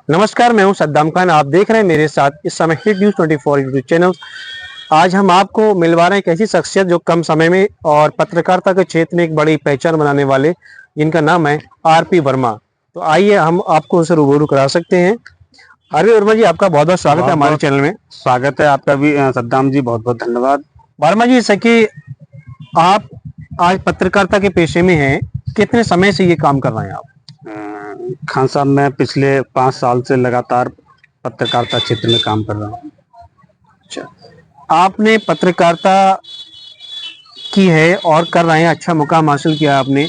नमस्कार, मैं हूं सद्दाम खान। आप देख रहे हैं मेरे साथ इस समय हिट न्यूज 24 यूट्यूब चैनल। आज हम आपको मिलवा रहे हैं एक ऐसी शख्सियत जो कम समय में और पत्रकारिता के क्षेत्र में एक बड़ी पहचान बनाने वाले, जिनका नाम है आरपी वर्मा। तो आइए हम आपको उनसे रूबरू करा सकते हैं। आरपी वर्मा जी, आपका बहुत बहुत स्वागत है बहुत हमारे बहुत चैनल में। स्वागत है आपका भी सद्दाम जी, बहुत बहुत धन्यवाद। वर्मा जी, सके आप आज पत्रकारिता के पेशे में हैं, कितने समय से ये काम कर रहे हैं आप? खान साहब, मैं पिछले 5 साल से लगातार पत्रकारिता क्षेत्र में काम कर रहा हूँ। अच्छा, आपने पत्रकारिता की है और कर रहे हैं, अच्छा मुकाम हासिल किया आपने।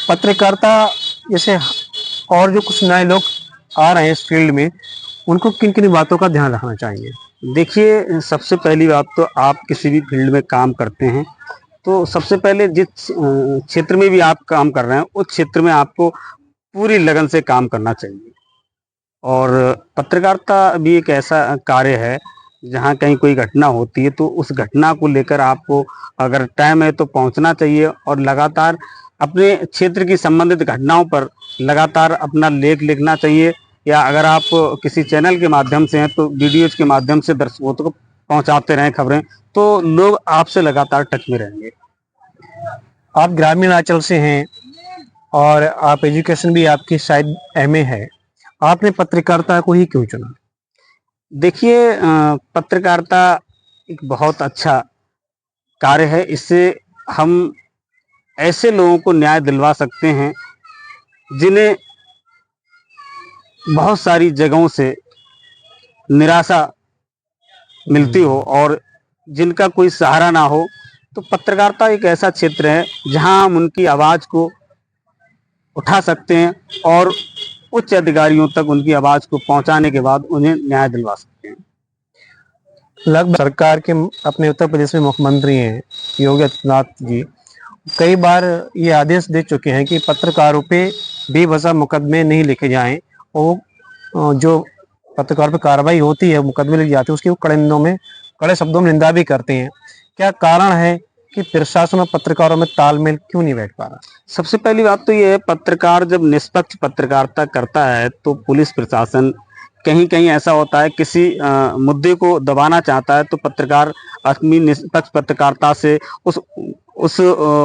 पत्रकारिता जैसे और जो कुछ नए लोग आ रहे हैं इस फील्ड में, उनको किन किन बातों का ध्यान रखना चाहिए? देखिए, सबसे पहली बात तो आप किसी भी फील्ड में काम करते हैं तो सबसे पहले जिस क्षेत्र में भी आप काम कर रहे हैं उस क्षेत्र में आपको पूरी लगन से काम करना चाहिए। और पत्रकारिता भी एक ऐसा कार्य है जहाँ कहीं कोई घटना होती है तो उस घटना को लेकर आपको अगर टाइम है तो पहुँचना चाहिए और लगातार अपने क्षेत्र की संबंधित घटनाओं पर लगातार अपना लेख लिखना चाहिए। या अगर आप किसी चैनल के माध्यम से हैं तो वीडियोज के माध्यम से दर्शकों तक पहुँचाते रहें खबरें, तो लोग आपसे लगातार टच में रहेंगे। आप ग्रामीण अंचल से हैं और आप एजुकेशन भी आपकी शायद एमए है, आपने पत्रकारिता को ही क्यों चुना? देखिए, पत्रकारिता एक बहुत अच्छा कार्य है। इससे हम ऐसे लोगों को न्याय दिलवा सकते हैं जिन्हें बहुत सारी जगहों से निराशा मिलती हो और जिनका कोई सहारा ना हो। तो पत्रकारिता एक ऐसा क्षेत्र है जहां हम उनकी आवाज़ को उठा सकते हैं और उच्च अधिकारियों तक उनकी आवाज़ को पहुंचाने के बाद उन्हें न्याय दिलवा सकते हैं। लगभग सरकार के अपने उत्तर प्रदेश में मुख्यमंत्री हैं योगी आदित्यनाथ जी, कई बार ये आदेश दे चुके हैं कि पत्रकारों पे बेवजह मुकदमे नहीं लिखे जाएं और जो पत्रकार पे कार्रवाई होती है, मुकदमे लिखे जाते हैं, उसकी वो कड़े शब्दों में निंदा भी करते हैं। क्या कारण है कि प्रशासन और पत्रकारों में तालमेल क्यों नहीं बैठ पा रहा? सबसे पहली बात तो ये है, पत्रकार जब निष्पक्ष पत्रकारिता करता है तो पुलिस प्रशासन कहीं कहीं ऐसा होता है किसी मुद्दे को दबाना चाहता है तो पत्रकार अपनी निष्पक्ष पत्रकारिता से उस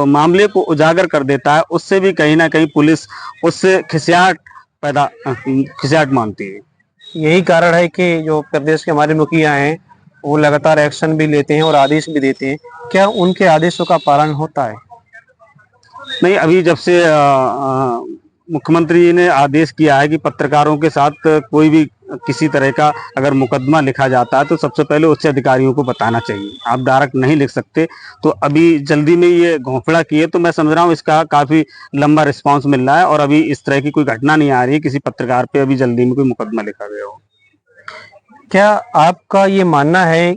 मामले को उजागर कर देता है। उससे भी कहीं ना कहीं पुलिस उससे खिसियाट मानती है। यही कारण है कि जो प्रदेश के हमारे मुखिया हैं, वो लगातार एक्शन भी लेते हैं और आदेश भी देते हैं। क्या उनके आदेशों का पालन होता है? नहीं, अभी जब से मुख्यमंत्री जी ने आदेश किया है कि पत्रकारों के साथ कोई भी किसी तरह का अगर मुकदमा लिखा जाता है तो सबसे पहले उच्च अधिकारियों को बताना चाहिए, आप डायरेक्ट नहीं लिख सकते। तो अभी जल्दी में ये घोंफड़ा किए तो मैं समझ रहा हूँ इसका काफ़ी लंबा रिस्पांस मिल रहा है और अभी इस तरह की कोई घटना नहीं आ रही है किसी पत्रकार पे अभी जल्दी में कोई मुकदमा लिखा गया हो। क्या आपका ये मानना है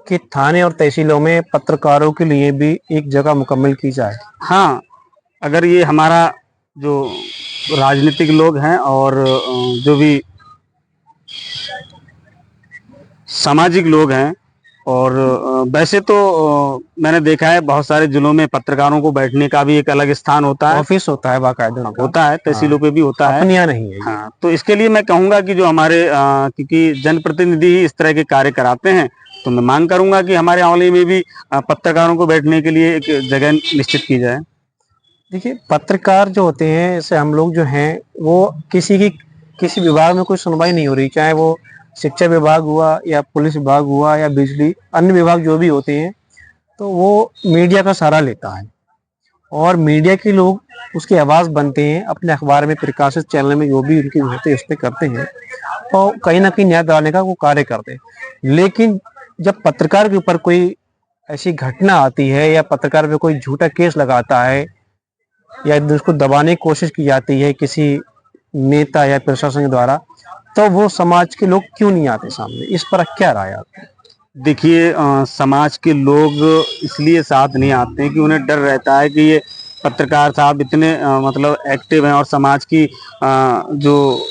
कि थाने और तहसीलों में पत्रकारों के लिए भी एक जगह मुकम्मल की जाए? हाँ, अगर ये हमारा जो राजनीतिक लोग हैं और जो भी सामाजिक लोग हैं और वैसे तो मैंने देखा है बहुत सारे जिलों में पत्रकारों को बैठने का भी एक अलग स्थान होता है, ऑफिस होता है बाकायदा उनका। होता है, तहसीलों पे भी होता है। अपने यहाँ नहीं है ये। हाँ, तो इसके लिए मैं कहूँगा कि जो हमारे क्योंकि जनप्रतिनिधि ही इस तरह के कार्य कराते हैं तो मैं मांग करूँगा कि हमारे आंवले में भी पत्रकारों को बैठने के लिए एक जगह निश्चित की जाए। देखिए, पत्रकार जो होते हैं, जैसे हम लोग जो हैं, वो किसी विभाग में कोई सुनवाई नहीं हो रही, चाहे वो शिक्षा विभाग हुआ या पुलिस विभाग हुआ या बिजली, अन्य विभाग जो भी होते हैं, तो वो मीडिया का सहारा लेता है और मीडिया के लोग उसकी आवाज़ बनते हैं, अपने अखबार में, प्रकाशित चैनल में जो भी उनकी होते हैं उस पर करते हैं और कहीं ना कहीं न्याय दिलाने का वो कार्य करते हैं। लेकिन जब पत्रकार के ऊपर कोई ऐसी घटना आती है या पत्रकार पे कोई झूठा केस लगाता है या उसको दबाने की कोशिश की जाती है किसी नेता या प्रशासन के द्वारा, तो वो समाज के लोग क्यों नहीं आते सामने? इस पर क्या राय है आपकी? देखिए, समाज के लोग इसलिए साथ नहीं आते हैं कि उन्हें डर रहता है कि ये पत्रकार साहब इतने मतलब एक्टिव हैं और समाज की जो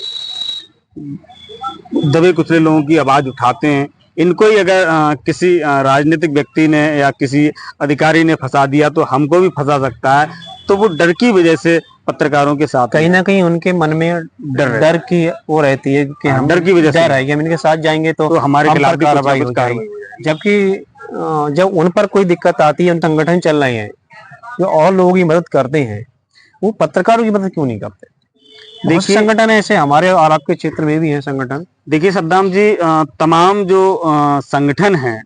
दबे कुचले लोगों की आवाज़ उठाते हैं। इनको ही अगर किसी राजनीतिक व्यक्ति ने या किसी अधिकारी ने फंसा दिया तो हमको भी फंसा सकता है। तो वो डर की वजह से पत्रकारों के साथ कहीं ना कहीं उनके मन में डर की वो रहती है कि हम डर की वजह से डर है कि हम इनके साथ जाएंगे तो हमारे हम खिलाफ पर भी कुछ ना कार्रवाई कुछ हो कार्रवाई जाएगी। हो जाएगी। जबकि जब उन पर कोई दिक्कत आती है, उन संगठन चल रहे हैं जो और लोगों की मदद करते हैं, वो पत्रकारों की मदद क्यों नहीं करते? बहुत से देखिए संगठन ऐसे हमारे और आपके क्षेत्र में भी हैं संगठन। देखिए सद्दाम जी, तमाम जो संगठन हैं,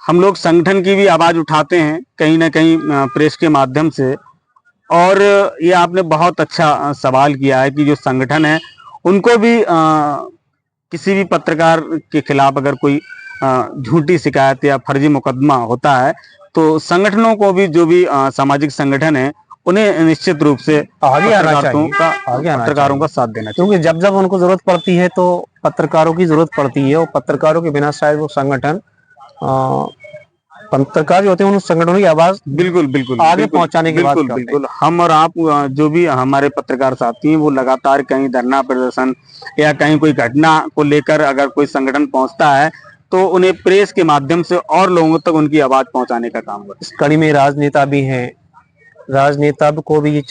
हम लोग संगठन की भी आवाज उठाते हैं कहीं ना कहीं प्रेस के माध्यम से। और ये आपने बहुत अच्छा सवाल किया है कि जो संगठन है उनको भी किसी भी पत्रकार के खिलाफ अगर कोई झूठी शिकायत या फर्जी मुकदमा होता है तो संगठनों को भी, जो भी सामाजिक संगठन है, उन्हें निश्चित रूप से आगे आना पत्रकारों चाहिए, का आगे आना पत्रकारों चाहिए, का साथ देना चाहिए। क्योंकि जब जब उनको जरूरत पड़ती है तो पत्रकारों की जरूरत पड़ती है, और पत्रकारों के बिना शायद वो संगठन पत्रकार जो होते हैं उन संगठनों की आवाज बिल्कुल बिल्कुल आगे बिल्कुल पहुंचाने की बात बिल्कुल करते हैं। बिल्कुल हम और आप, जो भी हमारे पत्रकार साथी हैं, वो लगातार कहीं धरना प्रदर्शन या कहीं कोई घटना को लेकर अगर कोई संगठन पहुंचता है तो उन्हें प्रेस के माध्यम से और लोगों तक उनकी आवाज पहुंचाने का काम करते हैं। इस कड़ी में राजनेता भी हैं, राजनेता को भी ये